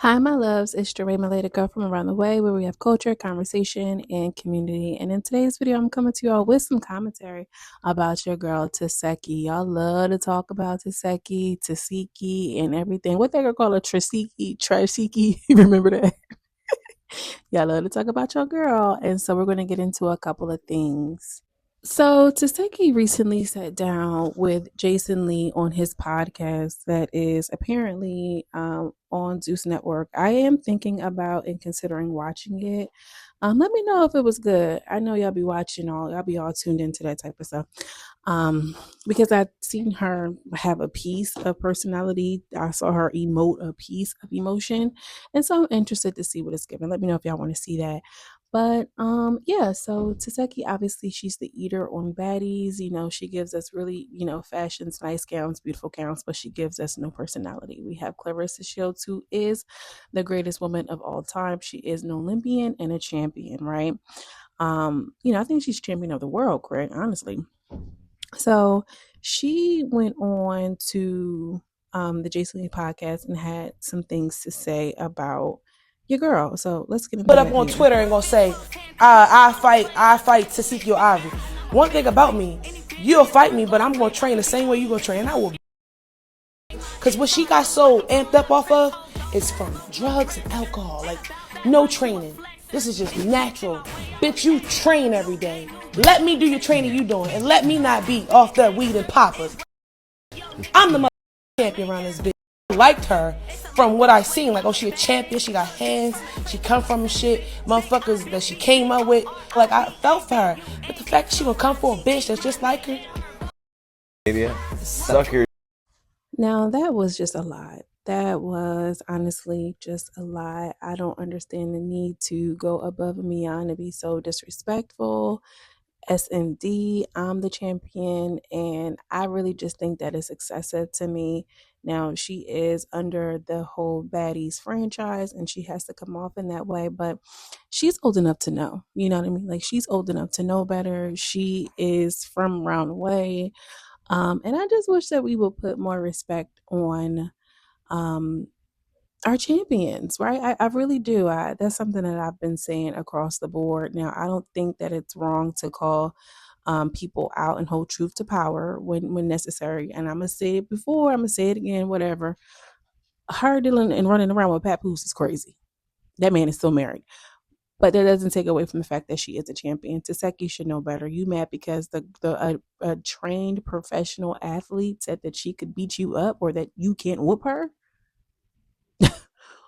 Hi, my loves. It's Jeray, my lady girl from around the way, where we have culture, conversation, and community. And in today's video, I'm coming to y'all with some commentary about your girl Tesekhi. Y'all love to talk about Tesekhi, and everything. What they gonna call a Trasiki? You remember that? Y'all love to talk about your girl, and so we're gonna get into a couple of things. So Taseki recently sat down with Jason Lee on his podcast that is apparently on Zeus Network. I am thinking about and considering watching it. Let me know if it was good. I know y'all be watching y'all be all tuned into that type of stuff. Because I've seen her have a piece of personality. I saw her emote a piece of emotion. And so I'm interested to see what it's given. Let me know if y'all want to see that. But yeah, so Taseki, obviously she's the eater on Baddies. You know, she gives us really, fashions, nice gowns, beautiful gowns, but she gives us no personality. We have Claressa Shields, who is the greatest woman of all time. She is an Olympian and a champion, right? I think she's champion of the world, correct? Honestly. So she went on to the Jason Lee podcast and had some things to say about your girl. So let's get into Put that up on here. Twitter and gonna say, I fight Tesekhi your Ivy. One thing about me, you'll fight me, but I'm gonna train the same way you gonna train. I will. Cause what she got so amped up off of is from drugs and alcohol. Like, no training. This is just natural. Bitch, you train every day. Let me do your training you doing, and let me not be off that weed and poppers. I'm the champion around this bitch. I liked her from what I seen. Like, oh, she a champion. She got hands. She come from shit. Motherfuckers that she came up with. Like, I felt for her. But the fact that she gonna come for a bitch that's just like her. Yeah. Sucker. Now that was just a lot. That was honestly just a lot. I don't understand the need to go above and beyond and be so disrespectful. SMD, I'm the champion, and I really just think that is excessive to me. Now, she is under the whole Baddies franchise and she has to come off in that way, but she's old enough to know. You know what I mean? Like, she's old enough to know better. She is from around the way. And I just wish that we would put more respect on um, our champions, right? I really do. That's something that I've been saying across the board. Now, I don't think that it's wrong to call people out and hold truth to power when necessary. And I'm going to say it before, I'm going to say it again, whatever. Her dealing and running around with Papoose is crazy. That man is still married. But that doesn't take away from the fact that she is a champion. Tesekhi should know better. You mad because a trained professional athlete said that she could beat you up or that you can't whoop her?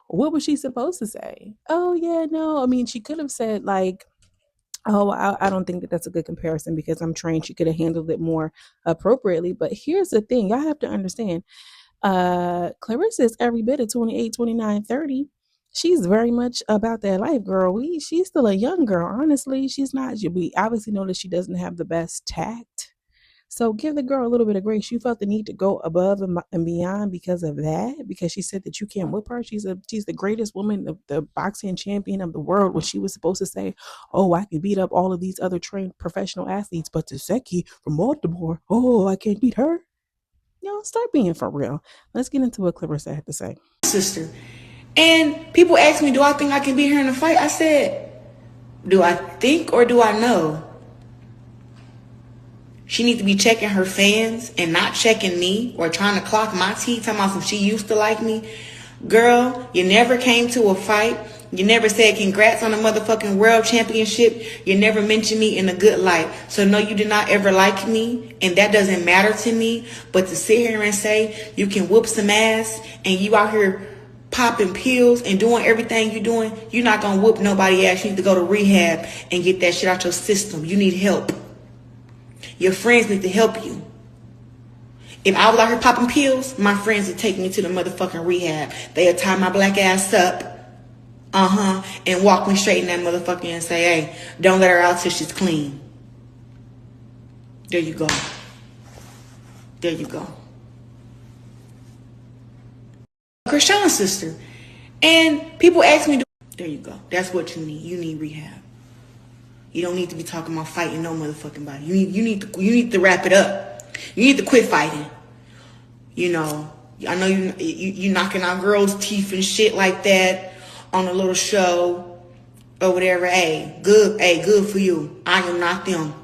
What was she supposed to say? Oh, yeah, no. I mean, she could have said, like, oh, I don't think that that's a good comparison because I'm trained. She could have handled it more appropriately. But here's the thing. Y'all have to understand. Claressa is every bit of 28, 29, 30. She's very much about that life, girl. She's still a young girl. Honestly, she's not. We obviously know that she doesn't have the best tact. So give the girl a little bit of grace. You felt the need to go above and beyond because of that, because she said that you can't whip her. She's the greatest woman, the boxing champion of the world. When she was supposed to say, "Oh, I can beat up all of these other trained professional athletes, but Tesekhi from Baltimore, oh, I can't beat her." Start being for real. Let's get into what Claressa had to say. Sister. And people ask me, do I think I can beat her in a fight? I said, do I think or do I know? She needs to be checking her fans and not checking me or trying to clock my teeth, talking about some she used to like me. Girl, you never came to a fight. You never said congrats on the motherfucking world championship. You never mentioned me in a good light. So no, you did not ever like me, and that doesn't matter to me. But to sit here and say you can whoop some ass and you out here popping pills and doing everything you're doing, you're not gonna whoop nobody ass. You need to go to rehab and get that shit out your system. You need help. Your friends need to help you. If I was out here popping pills, my friends would take me to the motherfucking rehab. They'd tie my black ass up, and walk me straight in that motherfucker and say, hey, don't let her out till she's clean. There you go. There you go. Krishan's sister. And people ask me, there you go. That's what you need. You need rehab. You don't need to be talking about fighting no motherfucking body. You need to wrap it up. You need to quit fighting. You I know you knocking out girls' teeth and shit like that on a little show or whatever. Hey, good for you. I am not them.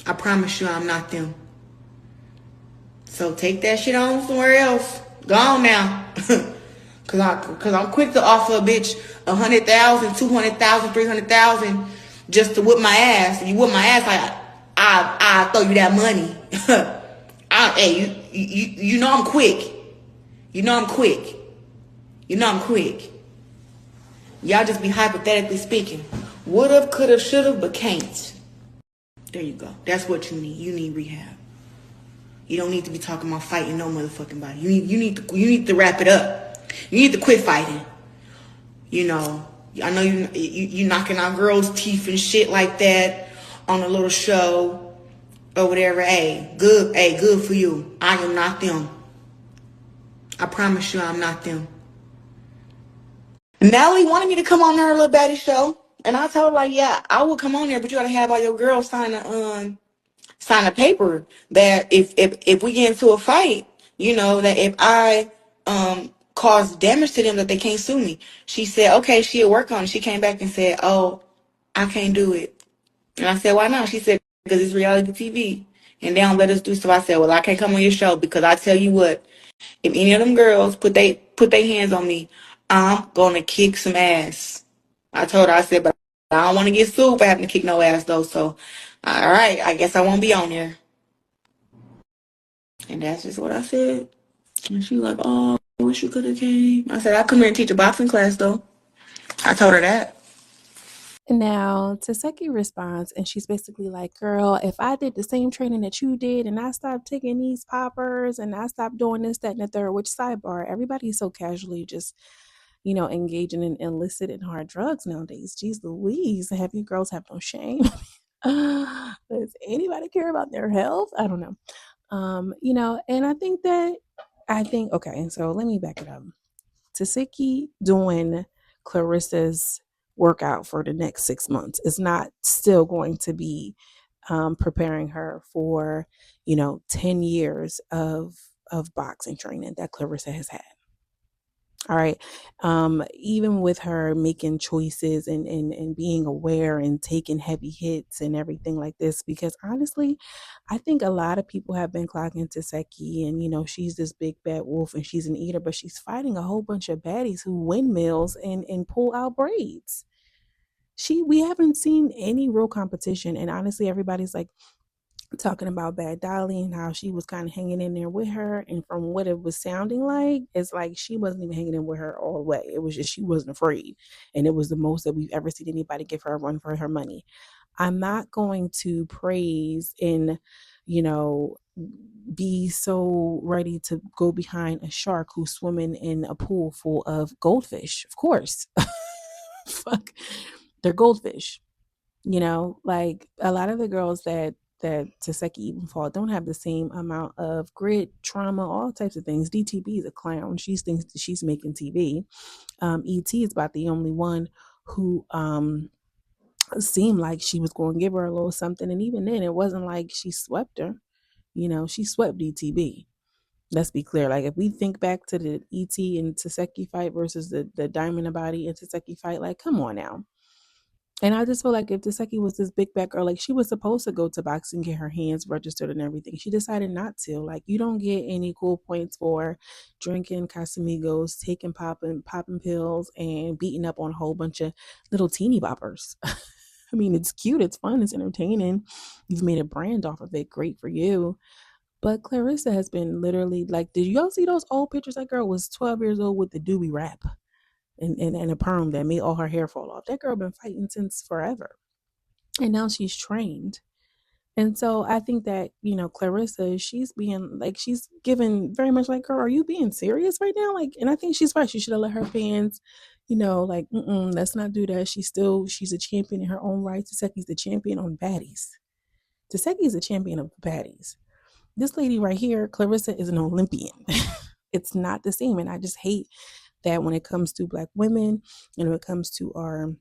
I promise you I'm not them. So take that shit on somewhere else. Go on now. Cause I'm quick to offer a bitch 100,000, 200,000, 300,000 just to whip my ass. If you whip my ass, I throw you that money. Hey, you know I'm quick. You know I'm quick. You know I'm quick. Y'all just be hypothetically speaking. Would've, could've, should've, but can't. There you go. That's what you need. You need rehab. You don't need to be talking about fighting no motherfucking body. You need to wrap it up. You need to quit fighting. You know, I know you knocking out girls' teeth and shit like that on a little show or whatever. Hey, good for you. I am not them. I promise you I'm not them. Natalie wanted me to come on her little baddie show. And I told her, like, yeah, I will come on there, but you gotta have all your girls sign a paper that if we get into a fight, you know, that if I cause damage to them, that they can't sue me. She said, okay, she'll work on it. She came back and said, oh, I can't do it. And I said, why not? She said, because it's reality TV and they don't let us do stuff. I said, well, I can't come on your show because I tell you what, if any of them girls put their hands on me, I'm gonna kick some ass. I told her, I said, but I don't want to get sued for having to kick no ass though. So, all right, I guess I won't be on there. And that's just what I said. And she was like, oh, I wish you could have came. I said, I come here and teach a boxing class though. I told her that. Now, Tesekhi responds, and she's basically like, girl, if I did the same training that you did and I stopped taking these poppers and I stopped doing this, that, and the third, which sidebar, everybody's so casually just, engaging in illicit and hard drugs nowadays. Jeez Louise, have you girls have no shame? Does anybody care about their health? I don't know. And I think, okay, so let me back it up. Tesekhi doing Claressa's workout for the next 6 months is not still going to be preparing her for 10 years of boxing training that Claressa has had. All right. Even with her making choices and being aware and taking heavy hits and everything like this, because honestly, I think a lot of people have been clocking Tesekhi and, she's this big bad wolf and she's an eater, but she's fighting a whole bunch of baddies who windmills and pull out braids. We haven't seen any real competition. And honestly, everybody's like, talking about Bad Dolly and how she was kind of hanging in there with her, and from what it was sounding like, it's like she wasn't even hanging in with her all the way. It was just she wasn't afraid, and it was the most that we've ever seen anybody give her a run for her money. I'm not going to praise and be so ready to go behind a shark who's swimming in a pool full of goldfish. Of course. Fuck, they're goldfish. Like a lot of the girls that Tesekhi even fought don't have the same amount of grit, trauma, all types of things. DTB is a clown. She thinks that she's making TV. ET is about the only one who seemed like she was going to give her a little something. And even then, it wasn't like she swept her. She swept DTB. Let's be clear. Like if we think back to the ET and Tesekhi fight versus the Diamond Body and Tesekhi fight, like come on now. And I just feel like if Tesekhi was this big back girl, like she was supposed to go to boxing, get her hands registered and everything. She decided not to. Like you don't get any cool points for drinking Casamigos, taking popping pills, and beating up on a whole bunch of little teeny boppers. I mean, it's cute, it's fun, it's entertaining. You've made a brand off of it. Great for you. But Claressa has been literally like, did y'all see those old pictures? That girl was 12 years old with the doobie wrap. And a perm that made all her hair fall off. That girl been fighting since forever. And now she's trained. And so I think that, Claressa, she's being like, she's given very much like, girl, are you being serious right now? Like, and I think she's right. She should have let her fans, let's not do that. She's a champion in her own right. Tesekhi's the champion on Baddies. Tesekhi's a champion of Baddies. This lady right here, Claressa, is an Olympian. It's not the same. And I just hate that when it comes to Black women and when it comes to our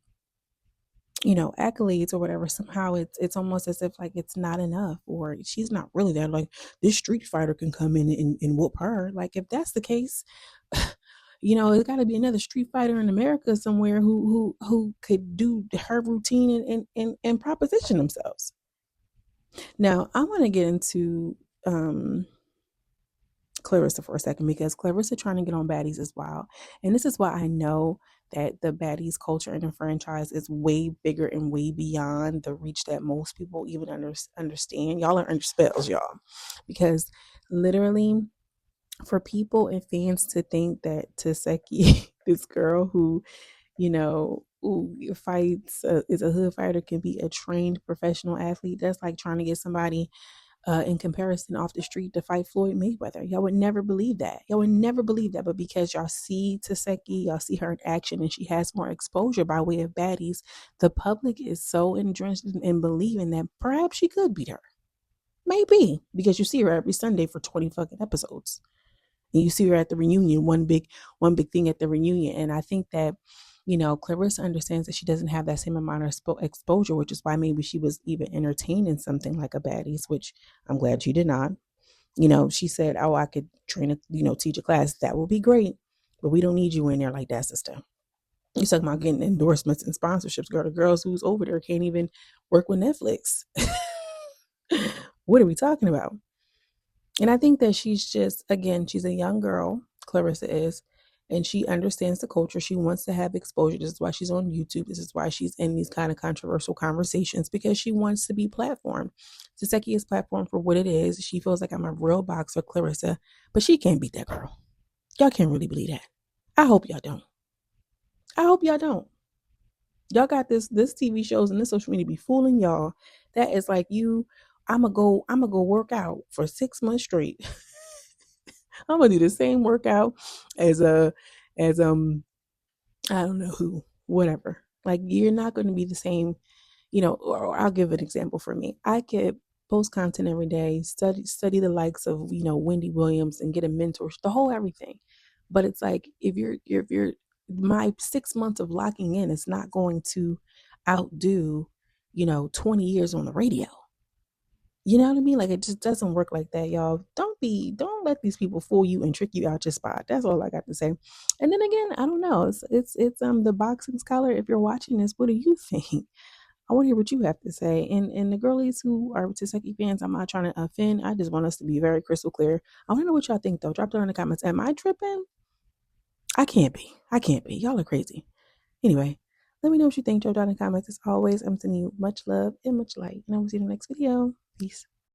accolades or whatever, somehow it's almost as if like it's not enough, or she's not really that, like, this street fighter can come in and whoop her. Like, if that's the case, it's got to be another street fighter in America somewhere who could do her routine and proposition themselves. Now I want to get into Claressa for a second, because Claressa trying to get on Baddies is wild. And this is why I know that the Baddies culture in the franchise is way bigger and way beyond the reach that most people even understand. Y'all are under spells, y'all. Because literally, for people and fans to think that Tesekhi, this girl who, who fights, is a hood fighter, can be a trained professional athlete, that's like trying to get somebody in comparison off the street to fight Floyd Mayweather. Y'all would never believe that. Y'all would never believe that. But because y'all see Tesekhi, y'all see her in action, and she has more exposure by way of Baddies, the public is so entrenched in believing that perhaps she could beat her. Maybe. Because you see her every Sunday for 20 fucking episodes. And you see her at the reunion, one big thing at the reunion. And I think that, Claressa understands that she doesn't have that same amount of exposure, which is why maybe she was even entertained in something like a Baddies, which I'm glad she did not. She said, oh, I could train teach a class. That would be great, but we don't need you in there like that, sister. You talking about getting endorsements and sponsorships, girl. The girls who's over there can't even work with Netflix. What are we talking about? And I think that she's just, again, she's a young girl, Claressa is, and she understands the culture. She wants to have exposure. This is why she's on YouTube. This is why she's in these kind of controversial conversations, because she wants to be platformed. Tesekhi is platformed for what it is. She feels like I'm a real boxer, Claressa, but she can't beat that girl. Y'all can't really believe that. I hope y'all don't. Y'all got this TV shows and this social media be fooling y'all. That is like I'ma go work out for 6 months straight. I'm gonna do the same workout as I don't know who, whatever. Like, you're not gonna be the same, or I'll give an example for me. I could post content every day, study the likes of, Wendy Williams, and get a mentor, the whole everything. But it's like, if you're my 6 months of locking in is not going to outdo, 20 years on the radio. You know what I mean? Like, it just doesn't work like that, y'all. Don't let these people fool you and trick you out your spot. That's all I got to say. And then again, I don't know. It's the boxing scholar. If you're watching this, what do you think? I want to hear what you have to say. And the girlies who are Tesekhi fans, I'm not trying to offend. I just want us to be very crystal clear. I want to know what y'all think, though. Drop down in the comments. Am I tripping? I can't be. Y'all are crazy. Anyway, let me know what you think. Drop down in the comments. As always, I'm sending you much love and much light. And I will see you in the next video. Peace.